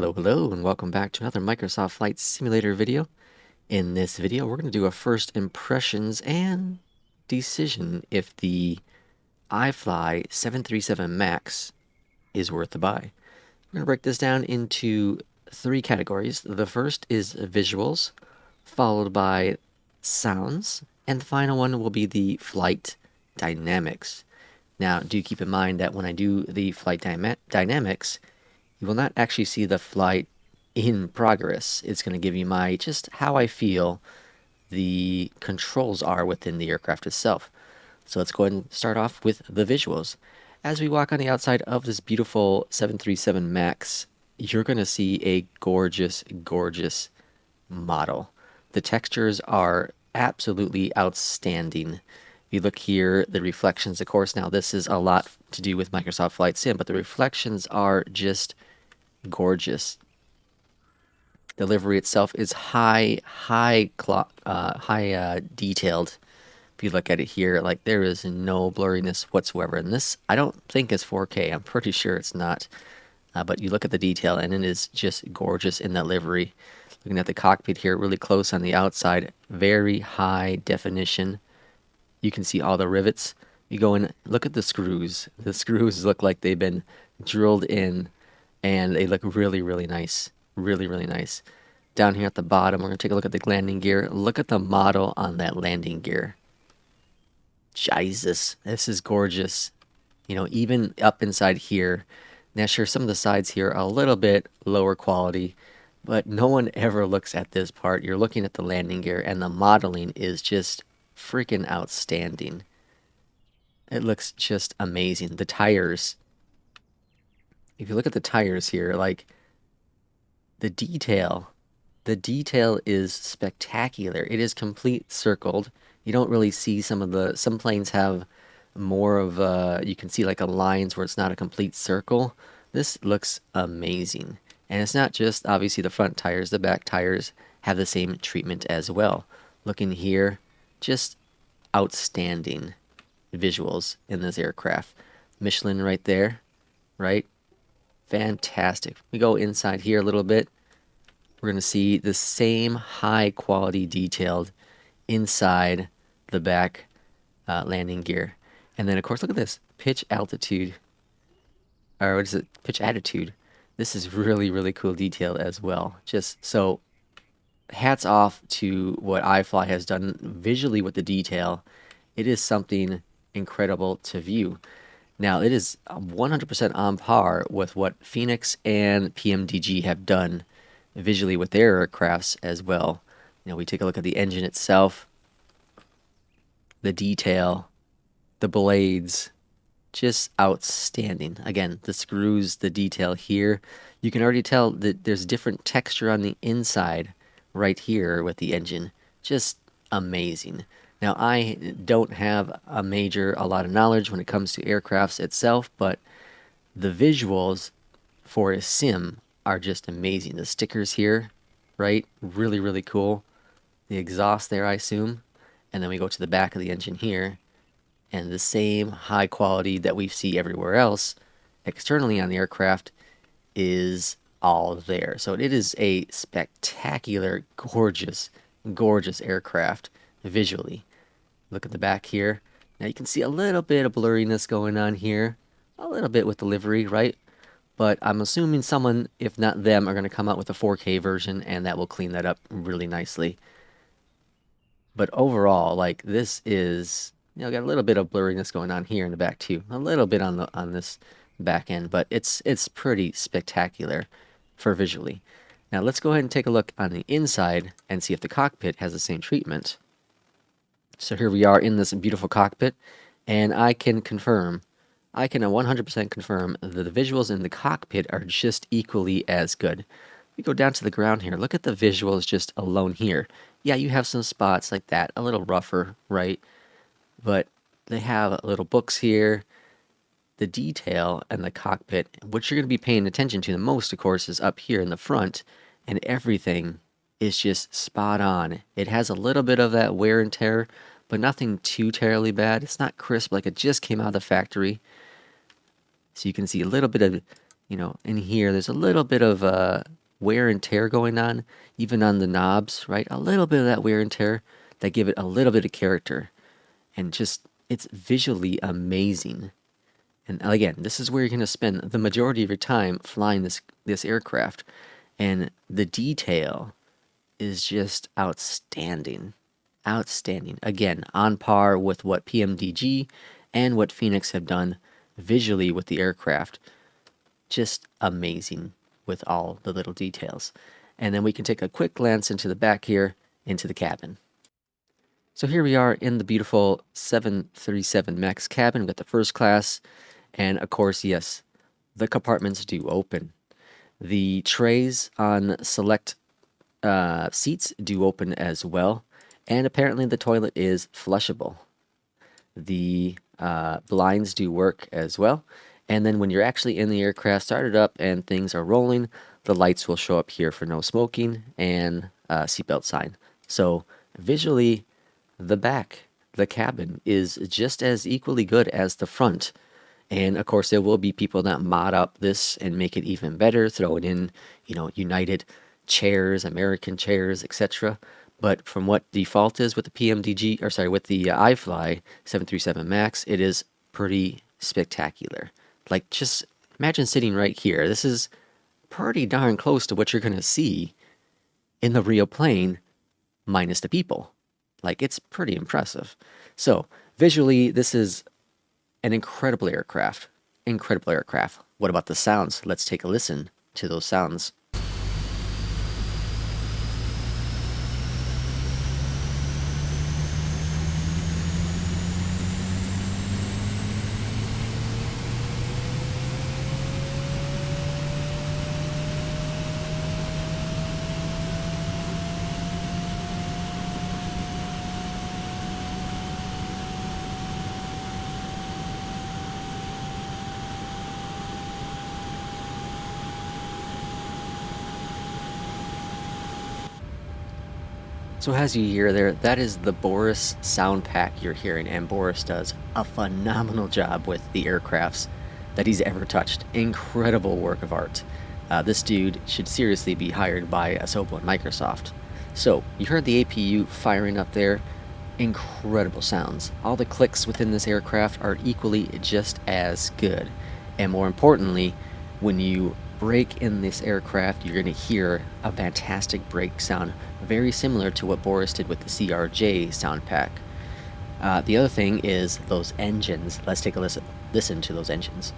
Hello, hello, and welcome back to another Microsoft Flight Simulator video. In this video, we're going to do a first impressions and decision if the iFly 737 MAX is worth the buy. We're going to break this down into three categories. The first is visuals, followed by sounds, and the final one will be the flight dynamics. Now, do keep in mind that when I do the flight dynamics, you will not actually see the flight in progress. It's going to give you my just how I feel the controls are within the aircraft itself. So let's go ahead and start off with the visuals. As we walk on the outside of this beautiful 737 MAX, you're going to see a gorgeous, gorgeous model. The textures are absolutely outstanding. If you look here, the reflections, of course, now this is a lot to do with Microsoft Flight Sim, but the reflections are just gorgeous. The livery itself is high detailed. If you look at it here, like there is no blurriness whatsoever. And this, I don't think is 4K. I'm pretty sure it's not. But you look at the detail, and it is just gorgeous in that livery. Looking at the cockpit here, really close on the outside, very high definition. You can see all the rivets. You go in, look at the screws. The screws look like they've been drilled in, and they look really, really nice. Really, really nice. Down here at the bottom, we're going to take a look at the landing gear. Look at the model on that landing gear. Jesus, this is gorgeous. You know, even up inside here. Now, sure, some of the sides here are a little bit lower quality, but no one ever looks at this part. You're looking at the landing gear, and the modeling is just freaking outstanding. It looks just amazing. The tires, if you look at the tires here, like the detail is spectacular. It is complete circled. You don't really see some planes have more of you can see like a lines where it's not a complete circle. This looks amazing. And it's not just obviously the front tires, the back tires have the same treatment as well. Looking here, just outstanding visuals in this aircraft. Michelin right there, right? Fantastic. We go inside here a little bit. We're going to see the same high quality detailed inside the back landing gear. And then, of course, look at this. Pitch altitude. Or what is it? Pitch attitude. This is really, really cool detail as well. Just so hats off to what iFly has done visually with the detail. It is something incredible to view. Now, it is 100% on par with what Phoenix and PMDG have done visually with their aircrafts as well. You know, we take a look at the engine itself, the detail, the blades, just outstanding. Again, the screws, the detail here. You can already tell that there's different texture on the inside right here with the engine. Just amazing. Now, I don't have a lot of knowledge when it comes to aircrafts itself, but the visuals for a sim are just amazing. The stickers here, right? Really, really cool. The exhaust there, I assume. And then we go to the back of the engine here, and the same high quality that we see everywhere else externally on the aircraft is all there. So it is a spectacular, gorgeous, gorgeous aircraft visually. Look at the back here. Now you can see a little bit of blurriness going on here, a little bit with the livery, right? But I'm assuming someone, if not them, are going to come out with a 4K version, and that will clean that up really nicely. But overall, like, this is, you know, got a little bit of blurriness going on here in the back too. A little bit on this back end, but it's pretty spectacular for visually. Now let's go ahead and take a look on the inside and see if the cockpit has the same treatment. So here we are in this beautiful cockpit, and I can 100% confirm that the visuals in the cockpit are just equally as good. We go down to the ground here. Look at the visuals just alone here. Yeah, you have some spots like that, a little rougher, right? But they have little books here. The detail in the cockpit, what you're going to be paying attention to the most, of course, is up here in the front, and everything is just spot on. It has a little bit of that wear and tear, but nothing too terribly bad. It's not crisp like it just came out of the factory. So you can see a little bit of In here, there's a little bit of wear and tear going on, even on the knobs, right? A little bit of that wear and tear that give it a little bit of character. And just, it's visually amazing. And again, this is where you're going to spend the majority of your time flying this aircraft. And the detail is just outstanding. Outstanding. Again, on par with what PMDG and what Phoenix have done visually with the aircraft. Just amazing with all the little details. And then we can take a quick glance into the back here, into the cabin. So here we are in the beautiful 737 MAX cabin. We've got the first class, and of course, yes, the compartments do open. The trays on select seats do open as well, and apparently the toilet is flushable. The blinds do work as well, and then when you're actually in the aircraft, started up and things are rolling, the lights will show up here for no smoking and seatbelt sign. So visually, the back, the cabin, is just as equally good as the front. And of course, there will be people that mod up this and make it even better, throwing in, United chairs, American chairs, etc. But from what default is with the PMDG, or sorry, with the iFly 737 MAX, it is pretty spectacular. Like, just imagine sitting right here. This is pretty darn close to what you're going to see in the real plane, minus the people. Like, it's pretty impressive. So, visually, this is an incredible aircraft. Incredible aircraft. What about the sounds? Let's take a listen to those sounds. So as you hear there, that is the Boris sound pack you're hearing, and Boris does a phenomenal job with the aircrafts that he's ever touched. Incredible work of art. This dude should seriously be hired by Asobo and Microsoft. So, you heard the APU firing up there. Incredible sounds. All the clicks within this aircraft are equally just as good. And more importantly, when you brake in this aircraft, you're going to hear a fantastic brake sound, very similar to what Boris did with the CRJ sound pack. The other thing is those engines. Let's take a listen to those engines.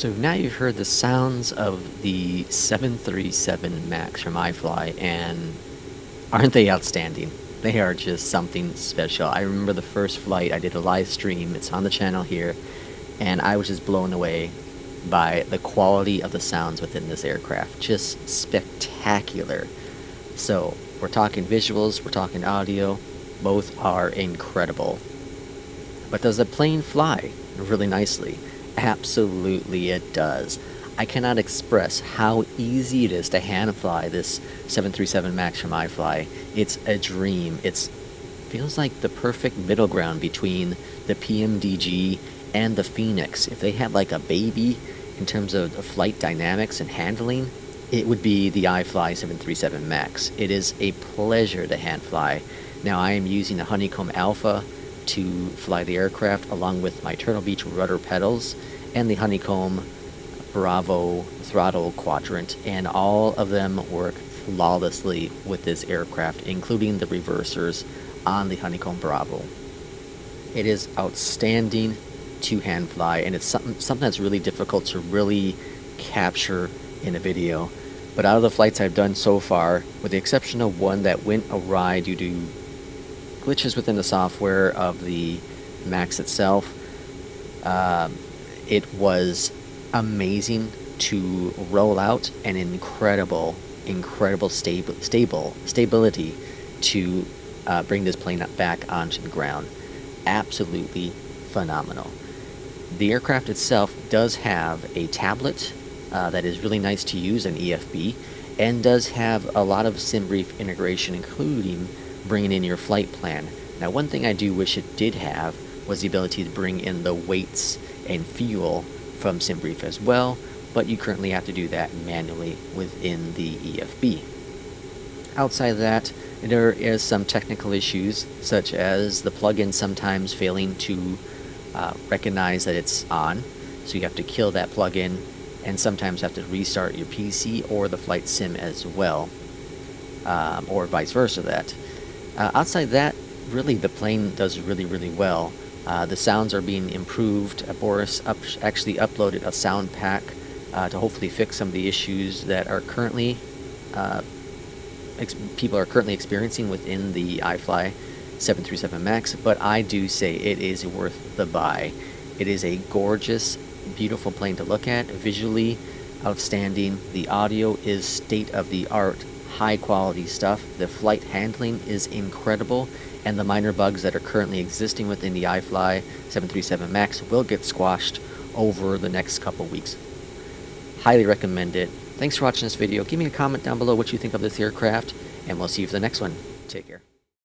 So now you've heard the sounds of the 737 MAX from iFly, and aren't they outstanding? They are just something special. I remember the first flight, I did a live stream, it's on the channel here, and I was just blown away by the quality of the sounds within this aircraft. Just spectacular. So, we're talking visuals, we're talking audio, both are incredible. But does the plane fly really nicely? Absolutely it does. I cannot express how easy it is to hand fly this 737 MAX from iFly. It's a dream. It feels like the perfect middle ground between the PMDG and the Phoenix. If they had like a baby in terms of the flight dynamics and handling, it would be the iFly 737 MAX. It is a pleasure to hand fly. Now I am using a Honeycomb Alpha to fly the aircraft along with my Turtle Beach rudder pedals and the Honeycomb Bravo throttle quadrant, and all of them work flawlessly with this aircraft, including the reversers on the Honeycomb Bravo. It is outstanding to hand fly, and it's something that's really difficult to really capture in a video. But out of the flights I've done so far, with the exception of one that went awry due to glitches within the software of the MAX itself, it was amazing to roll out, and incredible stability to bring this plane back onto the ground. Absolutely phenomenal. The aircraft itself does have a tablet that is really nice to use, an EFB, and does have a lot of SimBrief integration, including bringing in your flight plan. Now, one thing I do wish it did have was the ability to bring in the weights and fuel from SimBrief as well, but you currently have to do that manually within the EFB. Outside of that, there is some technical issues, such as the plugin sometimes failing to recognize that it's on, so you have to kill that plugin, and sometimes have to restart your PC or the flight sim as well, or vice versa that. Outside that, really the plane does really well. The sounds are being improved. Boris actually uploaded a sound pack to hopefully fix some of the issues that are currently people are currently experiencing within the iFly 737 MAX, but I do say it is worth the buy. It is a gorgeous, beautiful plane to look at, visually outstanding. The audio is state-of-the-art, high-quality stuff. The flight handling is incredible, and the minor bugs that are currently existing within the iFly 737 MAX will get squashed over the next couple weeks. Highly recommend it. Thanks for watching this video. Give me a comment down below what you think of this aircraft, and we'll see you for the next one. Take care.